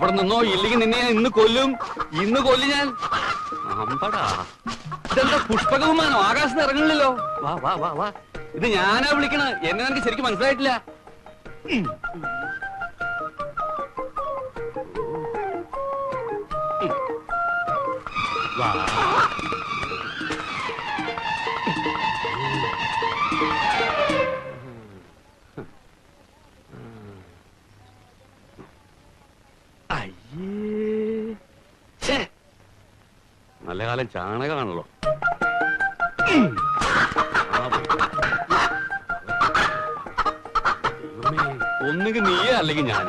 അവിടെ നിന്നോ, ഇല്ലെങ്കിൽ നിന്നെ ഞാൻ ഇന്ന് കൊല്ലും. ഇന്ന് കൊല്ലും ഞാൻ. അമ്പടാ, ഇതെന്താ പുഷ്പകവുമാനോ? ആകാശത്ത് ഇറങ്ങണില്ലല്ലോ. വാ വാ വാ വാ, ഇത് ഞാനാ വിളിക്കണ. എന്നെ എനിക്ക് ശരിക്കും മനസ്സിലായിട്ടില്ല. വാ. നല്ല കാലം ചാണകമാണല്ലോ. ഒന്നുകിൽ നീയേ അല്ലെങ്കിൽ ഞാൻ.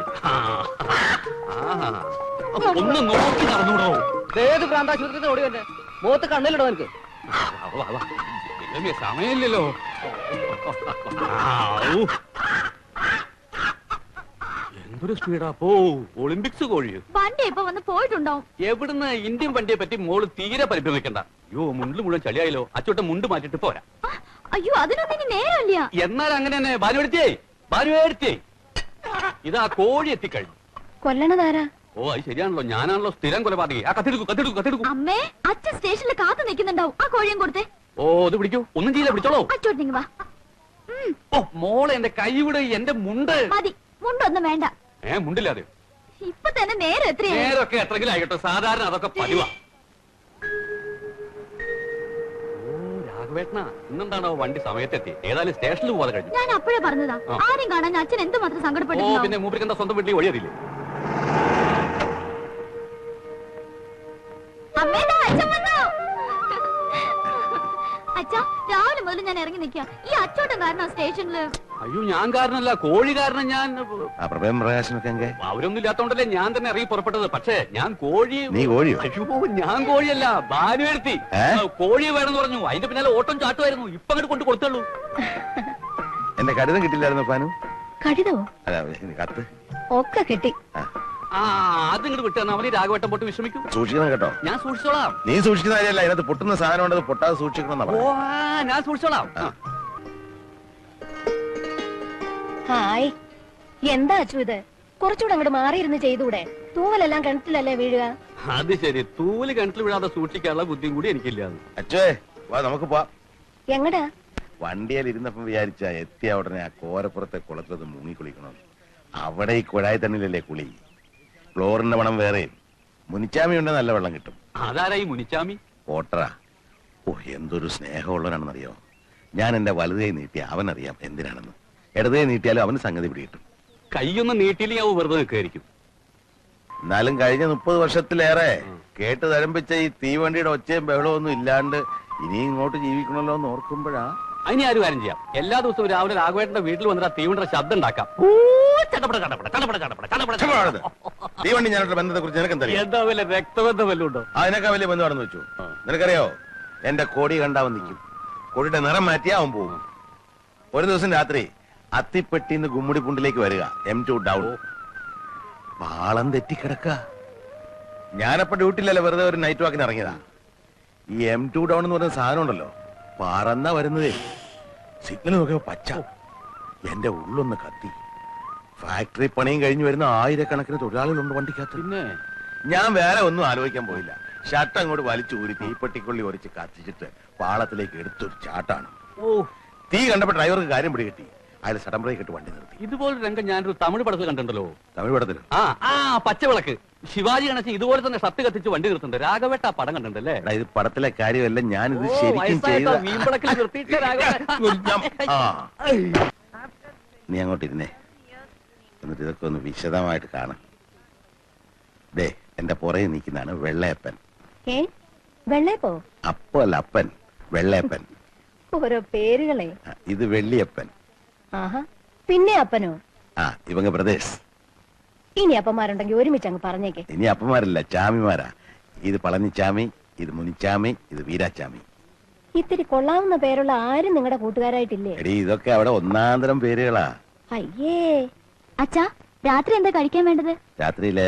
ഒന്ന് നോക്കി നടന്നുകൂടോ. ഏത് പ്രാന്താശുപത്രി ഓടി വന്നെ മുഖത്ത് കണ്ണിലിടോ എനിക്ക്. സമയമില്ലല്ലോ. എന്തൊരു സ്പീഡാ പോ. ഒളിമ്പിക്സ് കോഴി വണ്ടി ഇപ്പൊ വന്ന് പോയിട്ടുണ്ടാവും. എവിടുന്ന്? ഇന്ത്യൻ വണ്ടിയെ പറ്റി മോള് തീരെ പരിഭ്രമിക്കണ്ട. അയ്യോ, മുണ്ടിൽ മുഴുവൻ ചളിയായല്ലോ. അച്ചോട്ടെ മുണ്ട് മാറ്റിട്ട് പോരാ. അയ്യോ, അതിനൊന്നും ഇനി നേരമില്ല. എന്നാൽ അങ്ങനെ തന്നെ. ഭാനുവേടുത്തിയേ ഇതാ കോഴി എത്തിക്കഴിഞ്ഞു. കൊല്ലണതാരാ? ഓ, അത് ശരിയാണല്ലോ. ഞാനാണല്ലോ സ്ഥിരം കൊലപാതകി. ആ കത്തെടുക്കൂ. അമ്മേ, അച്ഛൻ സ്റ്റേഷനിൽ കാത്തു നിൽക്കുന്നുണ്ടാവും. ആ കോഴിയും കൊടുത്തേ. ഓ, ഇത് പിടിക്കൂ. ഒന്നും ചെയ്യില്ല, പിടിച്ചോളൂ. അച്ചോട്ടിങ് വാ. ഓ മോളെ, എന്റെ കൈ വിട്. എന്റെ മുണ്ട് മതി. മുണ്ടൊന്നും വേണ്ട. മുണ്ടില്ലാതെ ഇപ്പൊ തന്നെ നേരം എത്രയായി? നേരൊക്കെ എത്രങ്കിലും ആയിക്കോട്ടെ. സാധാരണ അതൊക്കെ പതിവാ. ഓ രാഘവേട്ടനാ, ഇന്നെന്താണോ വണ്ടി സമയത്തെത്തി? ഏതായാലും സ്റ്റേഷനിൽ പോകാതെ കഴിഞ്ഞു. ഞാൻ അപ്പോഴേ പറഞ്ഞതാ, ആരും കാണാൻ അച്ഛൻ എന്തുമാത്രം ഓ, സങ്കടപ്പെട്ടു. പിന്നെ മൂപ്പർക്ക് എന്താ സ്വന്തം വീട്ടിൽ ഒഴിയതില്ലേ? അച്ഛാ, രാവിലെ മുതൽ ഞാൻ ഇറങ്ങി നിൽക്കുക. ഈ അച്ചോട്ടം കാരണം സ്റ്റേഷനില്. അയ്യോ, ഞാൻ കാരണല്ല, കോഴി കാരണം. ഞാൻ അവരൊന്നും ഇല്ലാത്തോണ്ടല്ലേ ഞാൻ തന്നെ ഇറങ്ങി പുറപ്പെട്ടത്. പക്ഷേ ഞാൻ കോഴി. അയ്യോ, ഞാൻ കോഴിയല്ല, ഭാനുവേടുത്തി. കോഴി വേണമെന്ന് പറഞ്ഞു. അതിന്റെ പിന്നാലെ ഓട്ടം ചാട്ടുമായിരുന്നു. ഇപ്പൊ അങ്ങോട്ട് കൊണ്ട് കൊടുത്തുള്ളൂ. എന്റെ കടിതം കിട്ടില്ലായിരുന്നു പാനു? കടിതോ? കത്ത് ഒക്കെ കിട്ടി. അത് ഇങ്ങോട്ട് വിട്ടു തന്നാ മതി. രാഘവട്ടം പൊട്ട് വിശ്രമിക്കും. സൂക്ഷിക്കണം കേട്ടോ. ഞാൻ സൂക്ഷിച്ചോളാം. നീ സൂക്ഷിക്കുന്ന കാര്യമല്ല, അതിനകത്ത് പൊട്ടുന്ന സാധനം ഉണ്ടത് പൊട്ടാതെ സൂക്ഷിക്കണം. ഓ, ഞാൻ സൂക്ഷിച്ചോളാം. ഹായ്, എന്താ അച്ചു ഇത്? കുറച്ചുകൂടെ അങ്ങോട്ട് മാറിയിരുന്ന് ചെയ്തൂടെ? തൂവലെല്ലാം കിണറ്റിലല്ലേ വീഴുക? അത് ശരി, തൂവല് കിണറ്റിൽ വീഴാതെ സൂക്ഷിക്കാനുള്ള ബുദ്ധിയും കൂടി എനിക്കില്ല. അച്ഛേ വാ, നമുക്ക് പോവാം. എങ്ങടാ? വണ്ടിയിൽ ഇരുന്നപ്പം വിചാരിച്ച എത്തിയ ഉടനെ ആ കോരപ്പുറത്തെ കുളത്തിലത് മുങ്ങിക്കുളിക്കണം. അവിടെ ഈ കുഴായി തണ്ണിലല്ലേ കുളി. ഫ്ലോറിന്റെ മണം വേറെ. മുനിച്ചാമി ഉണ്ട്, നല്ല വെള്ളം കിട്ടും. അതാരാ ഈ മുനിച്ചാമി? ഓട്ടറാ. ഓ, എന്തൊരു സ്നേഹമുള്ളവനാണെന്നറിയോ. ഞാൻ എന്റെ വലുതേ നീട്ടി അവനറിയാം എന്തിനാണെന്ന്. ഇടതേ നീട്ടിയാലും അവന് സംഗതി പിടികിട്ടും. കൈയൊന്നും നീട്ടിയില്ലെങ്കിൽ അവ വെറുതെ നിൽക്കായിരിക്കും. എന്നാലും കഴിഞ്ഞ 30 വർഷത്തിലേറെ കേട്ട് തരംപിച്ച ഈ തീവണ്ടിയുടെ ഒച്ചയും ബഹളവും ഒന്നും ഇല്ലാണ്ട് ഇനി ഇങ്ങോട്ട് ജീവിക്കണല്ലോ എന്ന് ഓർക്കുമ്പോഴാ. അതിന് ആരും കാര്യം ചെയ്യാം. എല്ലാ ദിവസവും രാവിലെ രാഘവേട്ടന്റെ വീട്ടിൽ വന്നിട്ട് ആ തീവണ്ടിയുടെ ശബ്ദം ഉണ്ടാക്കാം. തീവണ്ടി ഞാനോട്ട് ബന്ധത്തെ കുറിച്ച് നിനക്കെന്തറിയാം? എന്താ വല്ല രക്തബന്ധം വല്ലതും ഉണ്ടോ? അതിനൊക്കെ വലിയ ബന്ധമാണെന്ന് വെച്ചു. നിനക്കറിയോ, എന്റെ കോടി കണ്ടാവൻ നിൽക്കും. കോടിയുടെ നിറം മാറ്റിയാ അവൻ പോകും. ഒരു ദിവസം രാത്രി അത്തിപ്പെട്ടിന്ന് ഗുമ്മുടിപ്പുണ്ടിലേക്ക് വരിക, M2 ഡൗൺ. പാളം തെറ്റിക്കിടക്ക. ഞാനപ്പോ ഡ്യൂട്ടിയിലല്ലേ, വെറുതെ ഒരു നൈറ്റ് വാക്കിന് ഇറങ്ങിയതാ. ഈ M2 ഡൗൺ എന്ന് പറയുന്ന സാധനം ഉണ്ടല്ലോ, പറന്നാ വരുന്നതേ. സിഗ്നൽ നോക്കിയപ്പോ പച്ച. എന്റെ ഉള്ളൊന്ന് കത്തി. ഫാക്ടറി പണിയും കഴിഞ്ഞു വരുന്ന ആയിരക്കണക്കിന് തൊഴിലാളികളുണ്ട് വണ്ടിക്കകത്ത്. പിന്നെ ഞാൻ വേറെ ഒന്നും ആലോചിക്കാൻ പോയില്ല. ഷർട്ട് അങ്ങോട്ട് വലിച്ചൂരി തീപ്പെട്ടിക്കൊള്ളി ഒരിച്ച് കത്തിച്ചിട്ട് പാളത്തിലേക്ക് എടുത്തൊരു ചാട്ടാണ്. ഓ, തീ കണ്ടപ്പോ ഡ്രൈവർക്ക് കാര്യം പിടികിട്ടി. അയാൾ സഡൻ ബ്രേക്ക് ഇട്ട് വണ്ടി നിർത്തി. ഇതുപോലെ രംഗം ഞാനൊരു തമിഴ് പടത്തിൽ കണ്ടിട്ടുണ്ടല്ലോ. തമിഴ് പടത്തിലോ? ആ പച്ചവിളക്ക്. ശിവാജി ഗണേശൻ ഇതുപോലെ തന്നെ ഷർട്ട് കത്തിച്ച് വണ്ടി നിർത്തുന്നുണ്ട്. രാഘവേട്ട ആ പടം കണ്ടിട്ടുണ്ടല്ലേ? ഇത് പടത്തിലെ കാര്യമല്ല, ഞാനിത് ശരിക്കും ചെയ്ത. നീ അങ്ങോട്ട് ഇരുന്നേ, എന്നിട്ട് ഇതൊക്കെ ഒന്ന് വിശദമായിട്ട് കാണാം. ദേ, എന്റെ പുറകെ നിൽക്കുന്നതാണ് വെള്ളയപ്പൻ. വെള്ളയപ്പോ? അപ്പോ അല്ല, അപ്പൻ. വെള്ളയപ്പൻ. ഓരോ പേരുകളെ. ഇത് വെള്ളിയപ്പൻ. പിന്നെ അപ്പനോ? ഇവங்க ബ്രദേഴ്സ്. ഇനി അപ്പന്മാരുണ്ടെങ്കിൽ ഒരുമിച്ച് അങ്ങ് പറഞ്ഞേക്കെ. ഇനി അപ്പന്മാരല്ല, ചാമിമാരാ. ഇത് പളനിച്ചാമി, ഇത് മുനിച്ചാമി, ഇത് വീരാച്ചാമി. ഇത്തിരി കൊള്ളാവുന്ന പേരുള്ള ആരും നിങ്ങളുടെ കൂട്ടുകാരായിട്ടില്ലേ? എടീ, ഇതൊക്കെ അവിടെ ഒന്നാന്തരം പേരുകളാ. അയ്യേ. അച്ഛാ, രാത്രി എന്താ കഴിക്കാൻ വേണ്ടത്? രാത്രിയില്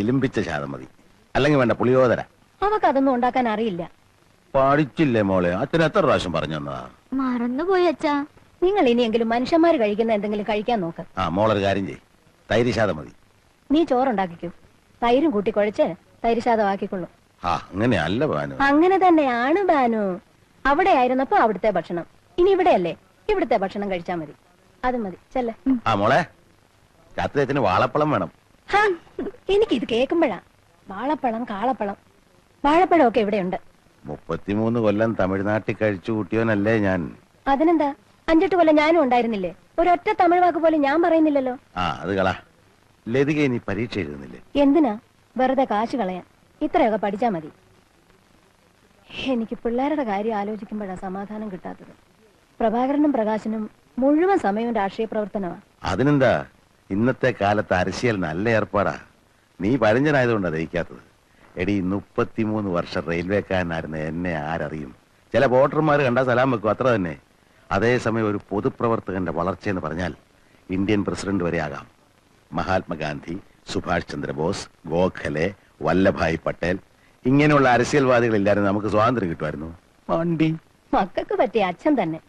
ഇലിമ്പിച്ച ശാതം മതി. അല്ലെങ്കിൽ വേണ്ട പുളിയോദര. അവക്ക് അതൊന്നും ഉണ്ടാക്കാൻ അറിയില്ല. പഠിച്ചില്ലേ മോളെ? അച്ഛൻ എത്ര പ്രാവശ്യം പറഞ്ഞു തന്നതാ? മറന്നുപോയി അച്ഛാ. നിങ്ങൾ ഇനിയെങ്കിലും മനുഷ്യന്മാര് കഴിക്കുന്ന എന്തെങ്കിലും കഴിക്കാൻ നോക്ക്. മോളൊരു കാര്യം ചെയ്യ്, തൈര് ശാതം മതി. നീ ചോറുണ്ടാക്കിക്കൂ. തൈരും കൂട്ടി കുഴച്ച് തൈരുശാദമാക്കിക്കൊള്ളു. ആ അങ്ങനെയല്ല ഭാനു. അങ്ങനെ തന്നെയാണ് ബാനു. അവിടെ ആയിരുന്നപ്പോ അവിടുത്തെ ഭക്ഷണം, ഇനി ഇവിടെയല്ലേ, ഇവിടുത്തെ ഭക്ഷണം കഴിച്ചാ മതി. അത് മതി, ചെല്ലേ. ആ മോളെ, രാത്രി അച്ഛന് വാളപ്പളം വേണം. എനിക്കിത് കേൾക്കുമ്പോഴാ വാളപ്പഴം, കാളപ്പഴം, വാഴപ്പഴം ഒക്കെ ഇവിടെയുണ്ട്. 33 കൊല്ലം തമിഴ്നാട്ടിൽ കഴിച്ചു കൂട്ടിയോനല്ലേ ഞാൻ. അതിനെന്താ, 5-8 കൊല്ലം ഞാനും ഉണ്ടായിരുന്നില്ലേ? ഒരൊറ്റ തമിഴ് വാക്ക് പോലും ഞാൻ പറയുന്നില്ലല്ലോ. ആ അത് കളാ. ലതിക ഇനി പരീക്ഷ എഴുതുന്നില്ലേ? എന്തിനാ വെറുതെ കാശ് കളയാൻ? ഇത്രയൊക്കെ പഠിച്ചാ മതി. എനിക്ക് പിള്ളേരുടെ കാര്യം ആലോചിക്കുമ്പോഴാ സമാധാനം കിട്ടാത്തത്. പ്രഭാകരനും പ്രകാശനും മുഴുവൻ സമയവും രാഷ്ട്രീയ പ്രവർത്തനമാ. അതിനെന്താ, ഇന്നത്തെ കാലത്ത് അരശിയൽ നല്ല ഏർപ്പാടാ. നീ പഴഞ്ചനായതുകൊണ്ടാ ദഹിക്കാത്തത്. എടി 33 വർഷം റെയിൽവേക്കാരനായിരുന്ന എന്നെ ആരറിയും? ചില വോട്ടർമാർ കണ്ടാ സലാം വെക്കും, അത്ര തന്നെ. അതേസമയം ഒരു പൊതുപ്രവർത്തകന്റെ വളർച്ചയെന്ന് പറഞ്ഞാൽ ഇന്ത്യൻ പ്രസിഡന്റ് വരെ ആകാം. മഹാത്മാഗാന്ധി, സുഭാഷ് ചന്ദ്രബോസ്, ഗോഖലെ, വല്ലഭായ് പട്ടേൽ, ഇങ്ങനെയുള്ള അരസ്യൽവാദികളില്ലായിരുന്നു നമുക്ക് സ്വാതന്ത്ര്യം കിട്ടുമായിരുന്നു. വണ്ടി മക്കൾക്ക് പറ്റിയ അച്ഛൻ തന്നെ.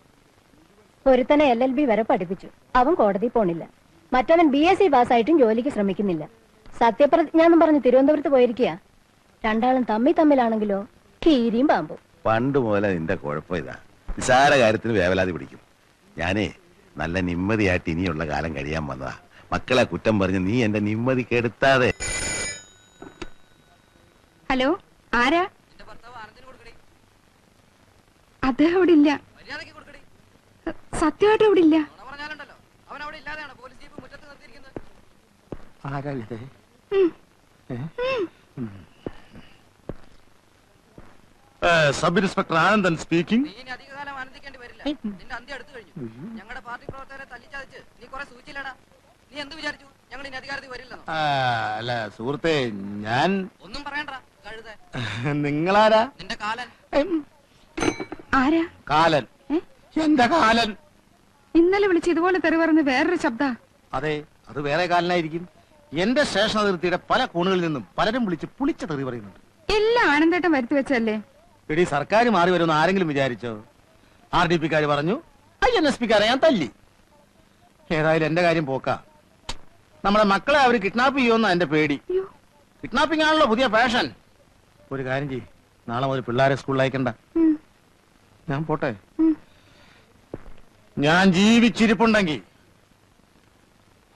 ഒരുത്തനെ LLB വരെ പഠിപ്പിച്ചു, അവൻ കോടതി പോണില്ല. മറ്റവൻ BSc പാസ്സായിട്ടും ജോലിക്ക് ശ്രമിക്കുന്നില്ല. സത്യപ്രതിജ്ഞ എന്നും പറഞ്ഞ് തിരുവനന്തപുരത്ത് പോയിരിക്കുക. രണ്ടാളും തമ്മിലാണെങ്കിലോ കീരിയും പാമ്പും. പണ്ട് മുതലേ നിന്റെ കുഴപ്പം ഇതാ, നിസാര കാര്യത്തിന് വേവലാതി പിടിക്കും. ഞാനേ നല്ല നിമ്മതിയായിട്ട് ഇനിയുള്ള കാലം കഴിയാൻ വന്നതാ. മക്കളെ കുറ്റം പറഞ്ഞ് നീ എന്റെ നിമ്മതി കെടുത്താതെ. ഹലോ, ആരാ? അദ്ദേഹം അവിടെ ഇല്ല. സത്യമായിട്ട് അവിടെ ഇല്ല. Sub inspector Anandan speaking. നീ ഇനി അധികകാലം ആനന്ദിക്കേണ്ടി വരില്ല. നിന്റെ അന്ത്യം അടുത്തു കഴിഞ്ഞു. ഞങ്ങളുടെ പാർട്ടി പ്രവർത്തകരെ തല്ലിച്ചതച്ച് നീ കുറെ സൂചിച്ചില്ലടാ. നീ എന്ത് വിചാരിച്ചു ഞങ്ങൾ ഇനി അധികാരത്തിൽ വരില്ലെന്നോ? അല്ല സുഹൃത്തെ, ഞാൻ ഒന്നും പറയണ്ട കഴുത. നിങ്ങളാരാ? നിന്റെ കാലൻ. ആരാ? കാലൻ. എന്റെ കാലൻ. ഇന്നലെ വിളിച്ച് ഇതുപോലെ തെറി പറഞ്ഞ് വേറൊരു ശബ്ദ. അതെ, അത് വേറെ കാലനായിരിക്കും. എന്റെ സ്റ്റേഷൻ അതിർത്തിയുടെ പല കോണുകളിൽ നിന്നും പലരും വിളിച്ച് പുളിച്ച തെറി പറയുന്നുണ്ട്. എല്ലാം ആനന്ദേട്ടം വരുത്തി വെച്ചല്ലേ? എടി, സർക്കാർ മാറി വരുമെന്ന് ആരെങ്കിലും വിചാരിച്ചോ? RDP-ക്കാര് പറഞ്ഞു, INSP-ക്കാരെ ഞാൻ തല്ലി. ഏതായാലും എന്റെ കാര്യം പോക്കാ. നമ്മളെ മക്കളെ അവര് കിഡ്നാപ്പ് ചെയ്യുമെന്നാ എന്റെ പേടി. കിഡ്നാപ്പിംഗ് ആണല്ലോ പുതിയ ഫാഷൻ. ഒരു കാര്യം ചെയ്യ്, നാളെ മുതൽ പിള്ളേരെ സ്കൂളിൽ അയക്കണ്ട. ഞാൻ പോട്ടെ. ഞാൻ ജീവിച്ചിരിപ്പുണ്ടെങ്കിൽ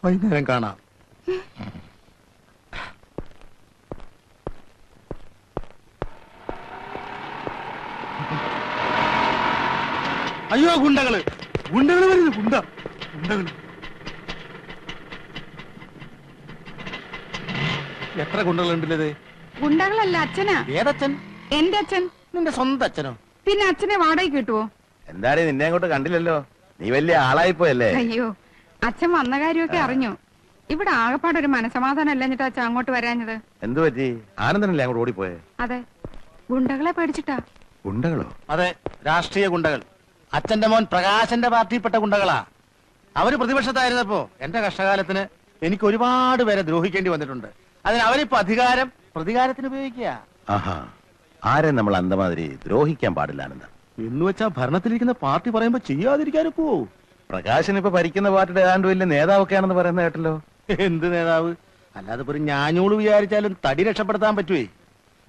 വൈകുന്നേരം കാണാം. അയ്യോ, ഗുണ്ടകള് വരുന്നു. ഗുണ്ടകള്. എത്ര ഗുണ്ടകളുണ്ടല്ലേ? ഗുണ്ടകളല്ല, അച്ഛനാ. ഏതച്ഛൻ? എന്റെ അച്ഛൻ. നിന്റെ സ്വന്തം അച്ഛനോ? പിന്നെ അച്ഛനെ വാടകയ്ക്ക് കിട്ടുവോ? എന്തായാലും നിന്നെ അങ്ങോട്ട് കണ്ടില്ലല്ലോ, നീ വലിയ ആളായിപ്പോയല്ലേ. അയ്യോ, അച്ഛൻ വന്ന കാര്യമൊക്കെ അറിഞ്ഞു. ഇവിടെ ആകെപ്പാടൊരു മനസമാധാനം അല്ലഞ്ഞിട്ട് അച്ഛൻ അങ്ങോട്ട് വരാഞ്ഞത്. എന്തു പറ്റി? ആനന്ദനല്ലേ അങ്ങോട്ട് ഓടിപ്പോയെ? അതെ, ഗുണ്ടകളെ പേടിച്ചിട്ടാ. ഗുണ്ടകളോ? അതെ, രാഷ്ട്രീയ ഗുണ്ടകൾ. അച്ഛന്റെ മോൻ പ്രകാശന്റെ പാർട്ടിയിൽപ്പെട്ട ഗുണ്ടകളാ. അവര് പ്രതിപക്ഷത്തായിരുന്നപ്പോ എന്റെ കഷ്ടകാലത്തിന് എനിക്ക് ഒരുപാട് പേരെ ദ്രോഹിക്കേണ്ടി വന്നിട്ടുണ്ട്. അതിന് അവരിപ്പോ അധികാരം പ്രതികാരത്തിന് ഉപയോഗിക്കുക. ആഹാ, ആരെ നമ്മൾ അന്തമാതിരി ദ്രോഹിക്കാൻ പാടില്ലാണെന്ന് എന്ന് വെച്ചാ ഭരണത്തിലിരിക്കുന്ന പാർട്ടി പറയുമ്പോ ചെയ്യാതിരിക്കാനൊക്കെ പോവൂ. പ്രകാശൻ ഇപ്പൊ ഭരിക്കുന്ന പാർട്ടിയുടെ ഏതാണ്ട് വലിയ നേതാവൊക്കെ ആണെന്ന് പറയുന്ന കേട്ടല്ലോ. എന്ത് നേതാവ്? അല്ലാതെ ഒരു ഞാഞ്ഞൂള് വിചാരിച്ചാലും തടി രക്ഷപ്പെടുത്താൻ പറ്റുവേ.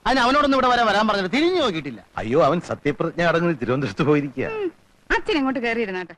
അതിന് അവനോടൊന്നും ഇവിടെ വരാൻ പറഞ്ഞിട്ട് തിരിഞ്ഞു നോക്കിയിട്ടില്ല. അയ്യോ, അവൻ സത്യപ്രതിജ്ഞ അടങ്ങി തിരുവനന്തപുരത്ത് പോയിരിക്കുക. അച്ഛൻ ഇങ്ങോട്ട് കയറിയിരുന്നാട്ടെ.